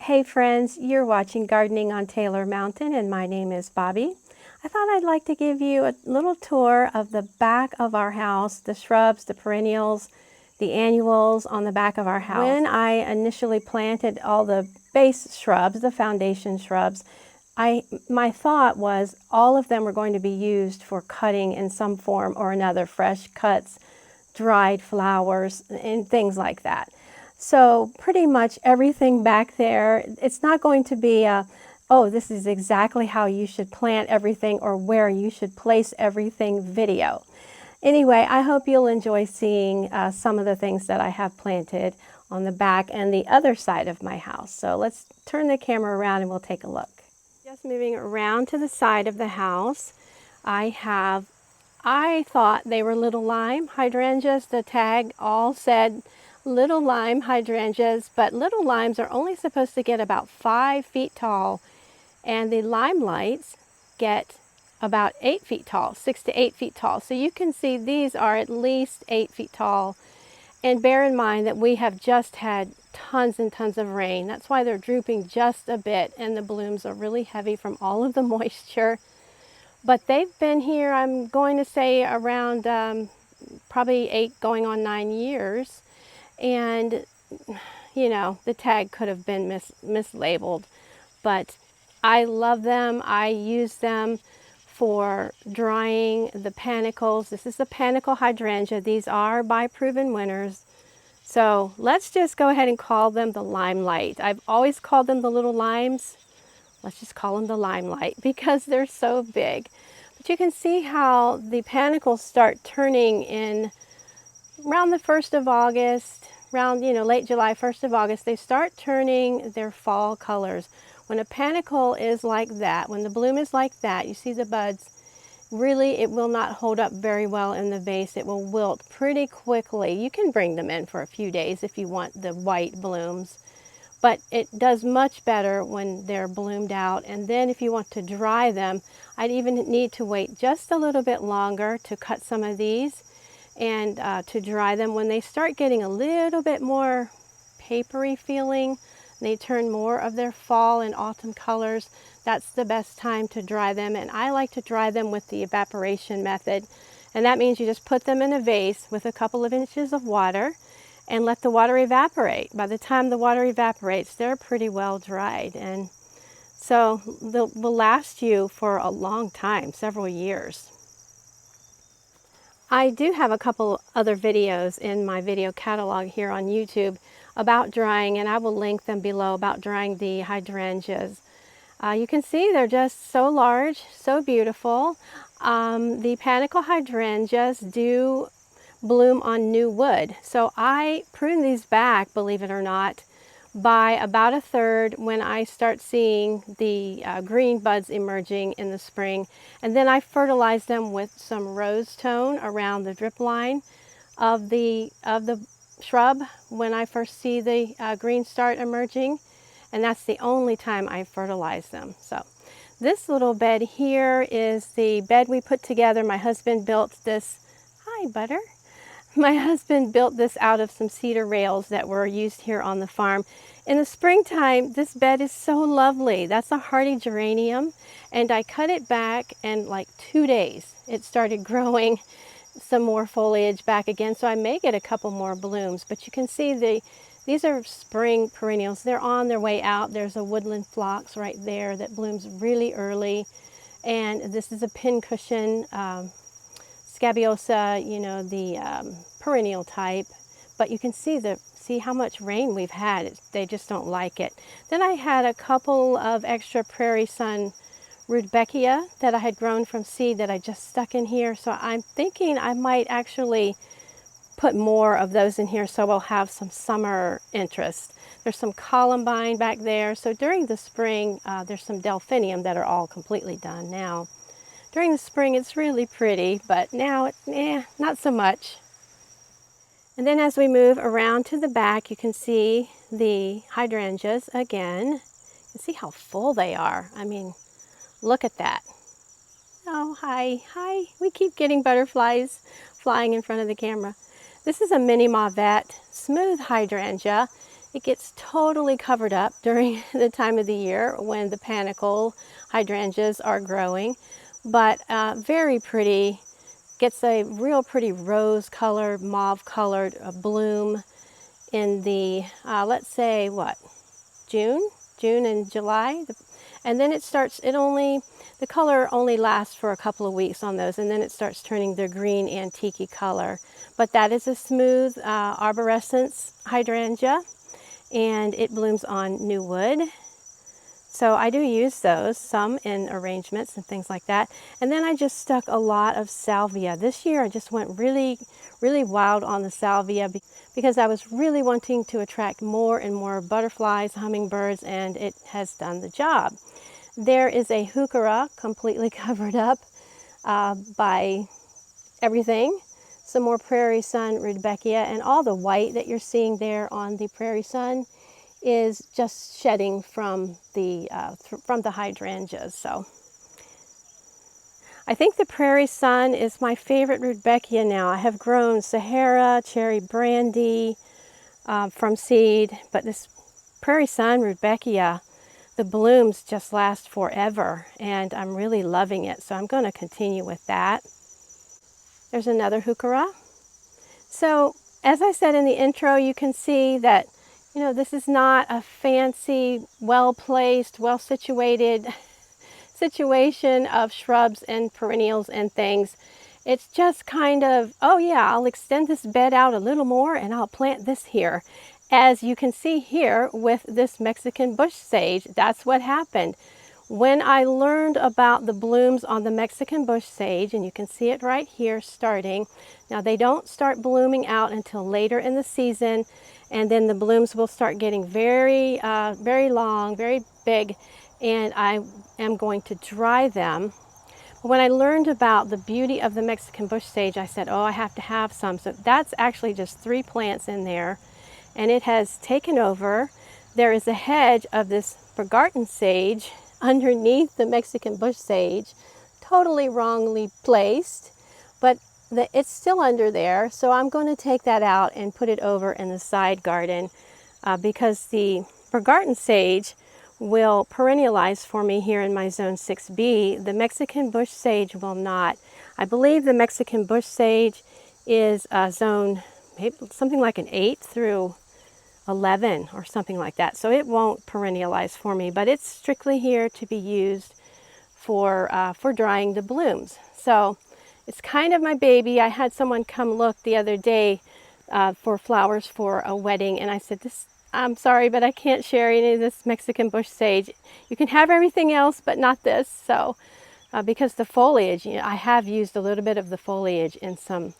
Hey friends, you're watching Gardening on Taylor Mountain and my name is Bobby. I thought I'd like to give you a little tour of the back of our house, the shrubs, the perennials, the annuals on the back of our house. When I initially planted all the base shrubs, the foundation shrubs, my thought was all of them were going to be used for cutting in some form or another, fresh cuts, dried flowers, and things like that. So pretty much everything back there, it's not going to be oh, this is exactly how you should plant everything or where you should place everything video. Anyway, I hope you'll enjoy seeing some of the things that I have planted on the back and the other side of my house. So let's turn the camera around and we'll take a look. Just moving around to the side of the house, I thought they were little lime hydrangeas. The tag all said little lime hydrangeas, but little limes are only supposed to get about 5 feet tall, and the Limelights get about 8 feet tall, 6 to 8 feet tall. So you can see these are at least 8 feet tall. And bear in mind that we have just had tons and tons of rain. That's why they're drooping just a bit, and the blooms are really heavy from all of the moisture. But they've been here, I'm going to say, around probably 8 going on 9 years. And, you know, the tag could have been mislabeled. But I love them. I use them for drying the panicles. This is the Panicle hydrangea. These are by proven winners. So let's just go ahead and call them the Limelight. I've always called them the little limes. Let's just call them the Limelight because they're so big. But you can see how the panicles start turning in around the 1st of August, around, late July, 1st of August. They start turning their fall colors. When a panicle is like that, when the bloom is like that, you see the buds, really it will not hold up very well in the vase. It will wilt pretty quickly. You can bring them in for a few days if you want the white blooms. But it does much better when they're bloomed out. And then if you want to dry them, I'd even need to wait just a little bit longer to cut some of these and to dry them. When they start getting a little bit more papery feeling, they turn more of their fall and autumn colors, that's the best time to dry them. And I like to dry them with the evaporation method. And that means you just put them in a vase with a couple of inches of water and let the water evaporate. By the time the water evaporates, they're pretty well dried. And so they'll last you for a long time, several years. I do have a couple other videos in my video catalog here on YouTube about drying, and I will link them below, about drying the hydrangeas. You can see they're just so large, so beautiful. The Panicle hydrangeas do bloom on new wood. So I prune these back, believe it or not, by about 1/3 when I start seeing the green buds emerging in the spring. And then I fertilize them with some rose tone around the drip line of the shrub when I first see the green start emerging. And that's the only time I fertilize them. So this little bed here is the bed we put together. My husband built this. Hi, Butter. My husband built this out of some cedar rails that were used here on the farm. In the springtime, this bed is so lovely. That's a hardy geranium, and I cut it back, and like 2 days, it started growing some more foliage back again, so I may get a couple more blooms. But you can see these are spring perennials. They're on their way out. There's a woodland phlox right there that blooms really early, and this is a pincushion scabiosa, the perennial type. But you can see how much rain we've had. They just don't like it. Then I had a couple of extra Prairie Sun Rudbeckia that I had grown from seed that I just stuck in here. So I'm thinking I might actually put more of those in here so we'll have some summer interest. There's some columbine back there. So during the spring, there's some delphinium that are all completely done now. During the spring, it's really pretty, but now, not so much. And then as we move around to the back, you can see the hydrangeas again. You can see how full they are. I mean, look at that. Oh, hi. We keep getting butterflies flying in front of the camera. This is a mini mauvette smooth hydrangea. It gets totally covered up during the time of the year when the Panicle hydrangeas are growing, but very pretty. Gets a real pretty rose colored, mauve colored bloom in the, let's say what, June and July. And then it starts, the color only lasts for a couple of weeks on those, and then it starts turning their green antique color. But that is a smooth arborescence hydrangea, and it blooms on new wood. So I do use those, some in arrangements and things like that. And then I just stuck a lot of salvia. This year I just went really wild on the salvia because I was really wanting to attract more and more butterflies, hummingbirds, and it has done the job. There is a Heuchera completely covered up by everything. Some more Prairie Sun Rudbeckia, and all the white that you're seeing there on the Prairie Sun is just shedding from the hydrangeas. So I think the Prairie Sun is my favorite Rudbeckia now. I have grown Heuchera, Cherry Brandy from seed, but this Prairie Sun Rudbeckia, the blooms just last forever, and I'm really loving it. So I'm going to continue with that. There's another Heuchera. So as I said in the intro, you can see that, you know, this is not a fancy, well-placed, well-situated situation of shrubs and perennials and things. It's just kind of, oh yeah, I'll extend this bed out a little more and I'll plant this here. As you can see here with this Mexican bush sage, that's what happened. When I learned about the blooms on the Mexican bush sage, and you can see it right here starting. Now they don't start blooming out until later in the season, and then the blooms will start getting very long, very big, and I am going to dry them. When I learned about the beauty of the Mexican bush sage, I said, oh, I have to have some. So that's actually just 3 plants in there, and it has taken over. There is a hedge of this garden sage underneath the Mexican bush sage, totally wrongly placed, but it's still under there. So I'm going to take that out and put it over in the side garden because the garden sage will perennialize for me here in my zone 6B. The Mexican bush sage will not. I believe the Mexican bush sage is zone maybe something like an 8 through 11 or something like that. So it won't perennialize for me, but it's strictly here to be used for drying the blooms. So it's kind of my baby. I had someone come look the other day for flowers for a wedding, and I said, I'm sorry, but I can't share any of this Mexican bush sage. You can have everything else, but not this. So because the foliage, you know, I have used a little bit of the foliage in some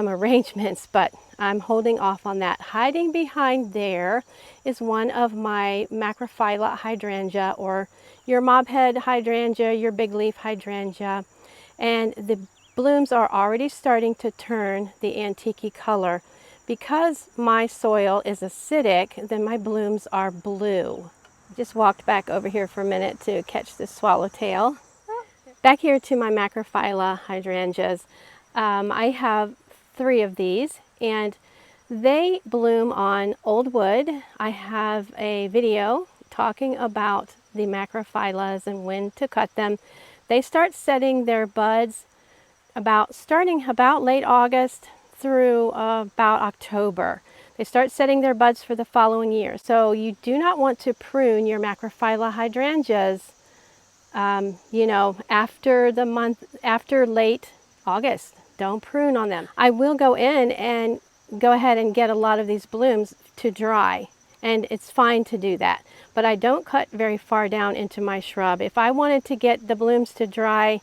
arrangements, but I'm holding off on that. Hiding behind there is one of my Macrophylla Hydrangea, or your mobhead hydrangea, your big leaf hydrangea, and the blooms are already starting to turn the antique color. Because my soil is acidic, then my blooms are blue. Just walked back over here for a minute to catch this swallowtail. Back here to my Macrophylla hydrangeas. I have 3 of these, and they bloom on old wood. I have a video talking about the Macrophyllas and when to cut them. They start setting their buds starting about late August through about October. They start setting their buds for the following year. So you do not want to prune your Macrophylla hydrangeas you know, after late August. Don't prune on them. I will go in and go ahead and get a lot of these blooms to dry, and it's fine to do that. But I don't cut very far down into my shrub. If I wanted to get the blooms to dry,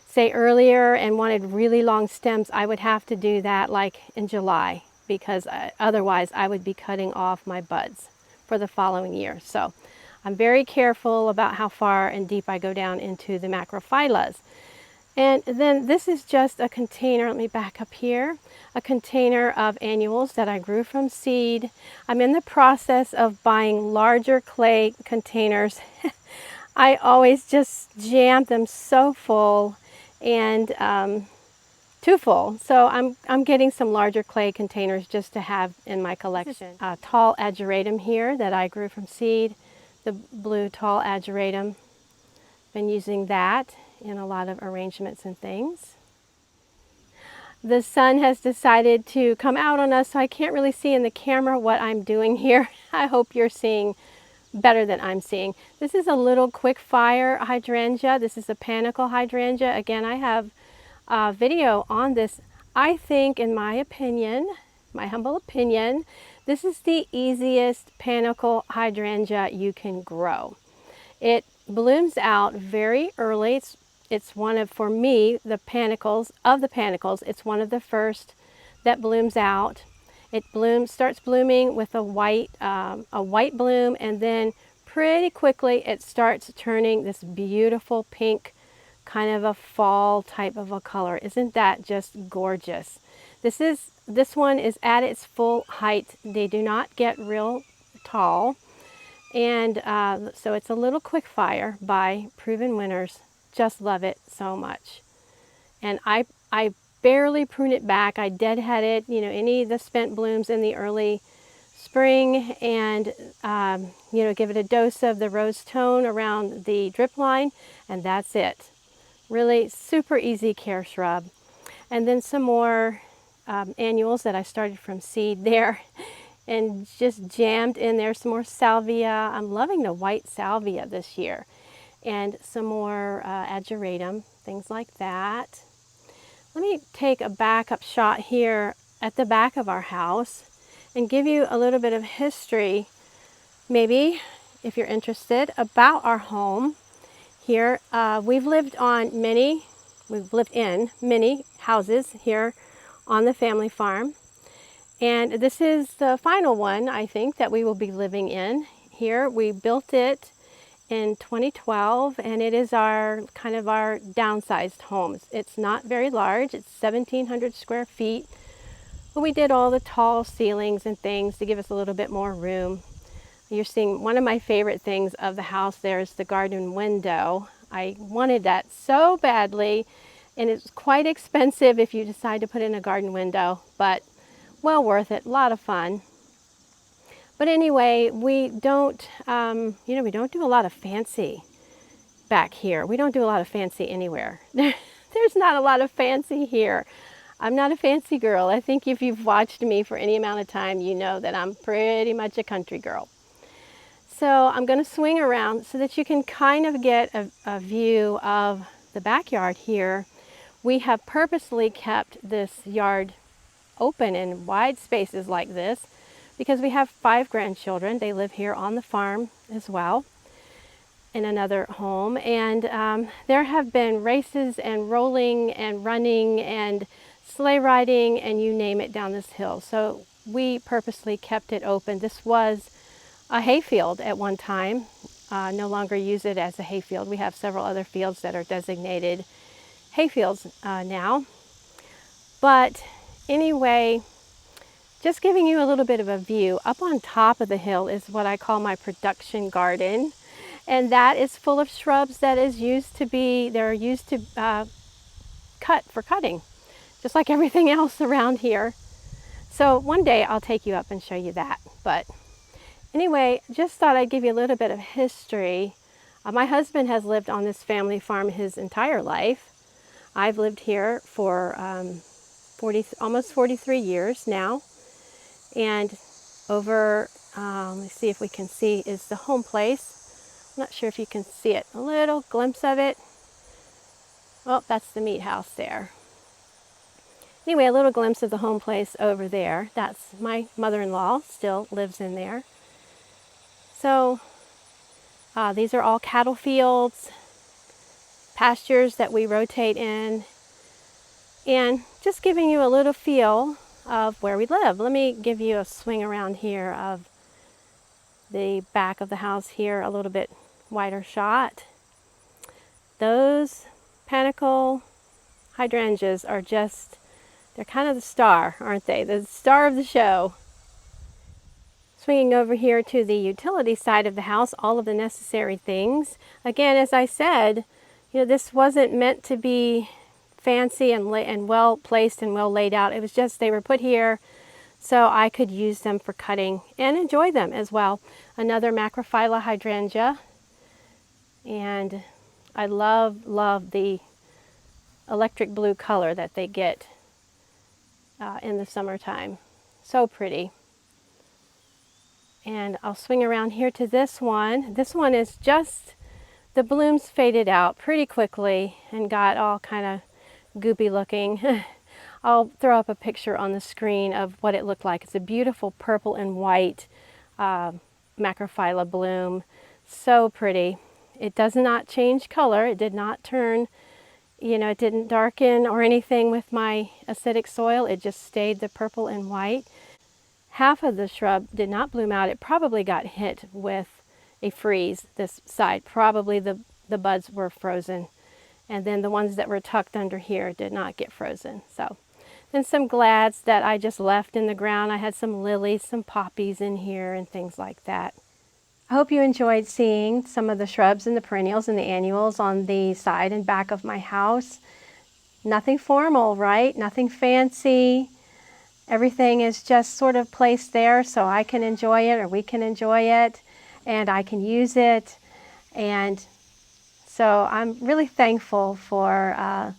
say earlier, and wanted really long stems, I would have to do that like in July, because otherwise I would be cutting off my buds for the following year. So I'm very careful about how far and deep I go down into the Macrophyllas. And then this is just a container, let me back up here, a container of annuals that I grew from seed. I'm in the process of buying larger clay containers. I always just jam them so full, and too full. So I'm getting some larger clay containers just to have in my collection. A tall ageratum here that I grew from seed, the blue tall ageratum. Been using that in a lot of arrangements and things. The sun has decided to come out on us, so I can't really see in the camera what I'm doing here. I hope you're seeing better than I'm seeing. This is a little quick fire hydrangea. This is a Panicle hydrangea. Again, I have a video on this. I think, in my opinion, my humble opinion, this is the easiest Panicle hydrangea you can grow. It blooms out very early. It's one of, for me, the panicles, it's one of the first that blooms out. It starts blooming with a white bloom, and then pretty quickly it starts turning this beautiful pink, kind of a fall type of a color. Isn't that just gorgeous? This one is at its full height. They do not get real tall, and so it's a little quick fire by proven winners. Just love it so much. And I barely prune it back. I deadhead it, any of the spent blooms in the early spring, and give it a dose of the rose tone around the drip line, and that's it. Really super easy care shrub. And then some more annuals that I started from seed there and just jammed in there. Some more salvia. I'm loving the white salvia this year. And some more ageratum, things like that. Let me take a backup shot here at the back of our house and give you a little bit of history, maybe, if you're interested, about our home here. We've lived in many houses here on the family farm. And this is the final one, I think, that we will be living in here. We built it in 2012, and it is our downsized home. It's not very large. It's 1,700 square feet, but we did all the tall ceilings and things to give us a little bit more room. You're seeing one of my favorite things of the house there is the garden window. I wanted that so badly, and it's quite expensive if you decide to put in a garden window, but well worth it. A lot of fun. But anyway, we don't do a lot of fancy back here. We don't do a lot of fancy anywhere. There's not a lot of fancy here. I'm not a fancy girl. I think if you've watched me for any amount of time, you know that I'm pretty much a country girl. So I'm going to swing around so that you can kind of get a view of the backyard here. We have purposely kept this yard open in wide spaces like this because we have 5 grandchildren. They live here on the farm as well in another home, and there have been races and rolling and running and sleigh riding and you name it down this hill. So we purposely kept it open. This was a hayfield at one time. No longer use it as a hayfield. We have several other fields that are designated hayfields now. But anyway, just giving you a little bit of a view. Up on top of the hill is what I call my production garden, and that is full of shrubs that they're used to cut for cutting, just like everything else around here. So one day I'll take you up and show you that. But anyway, just thought I'd give you a little bit of history. My husband has lived on this family farm his entire life. I've lived here for almost 43 years now. And over, let's see if we can see, is the home place. I'm not sure if you can see it. A little glimpse of it. Oh, that's the meat house there. Anyway, a little glimpse of the home place over there. That's my mother-in-law, still lives in there. So these are all cattle fields, pastures that we rotate in, and just giving you a little feel of where we live. Let me give you a swing around here of the back of the house here, a little bit wider shot. Those Panicle hydrangeas are just, they're kind of the star, aren't they? The star of the show. Swinging over here to the utility side of the house, all of the necessary things. Again, as I said, this wasn't meant to be fancy and well placed and well laid out. It was just they were put here so I could use them for cutting and enjoy them as well. Another Macrophylla Hydrangea, and I love the electric blue color that they get in the summertime. So pretty. And I'll swing around here to this one. This one is just, the blooms faded out pretty quickly and got all kind of goopy looking. I'll throw up a picture on the screen of what it looked like. It's a beautiful purple and white Macrophylla bloom. So pretty. It does not change color. It did not turn, you know, it didn't darken or anything with my acidic soil. It just stayed the purple and white. Half of the shrub did not bloom out. It probably got hit with a freeze this side. Probably the buds were frozen. And then the ones that were tucked under here did not get frozen. So then some glads that I just left in the ground. I had some lilies, some poppies in here and things like that. I hope you enjoyed seeing some of the shrubs and the perennials and the annuals on the side and back of my house. Nothing formal, right? Nothing fancy. Everything is just sort of placed there so I can enjoy it, or we can enjoy it, and I can use it. And so I'm really thankful for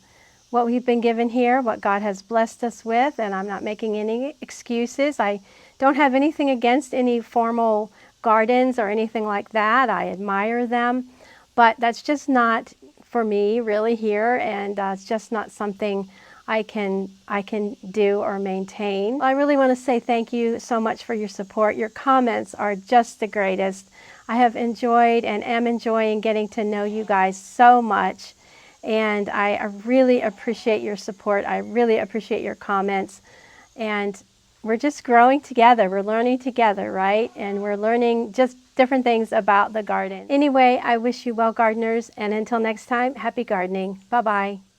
what we've been given here, what God has blessed us with, and I'm not making any excuses. I don't have anything against any formal gardens or anything like that. I admire them, but that's just not for me really here, and it's just not something I can do or maintain. I really want to say thank you so much for your support. Your comments are just the greatest. I have enjoyed and am enjoying getting to know you guys so much, and I really appreciate your support. I really appreciate your comments, and we're just growing together. We're learning together, right? And we're learning just different things about the garden. Anyway, I wish you well, gardeners, and until next time, happy gardening. Bye-bye.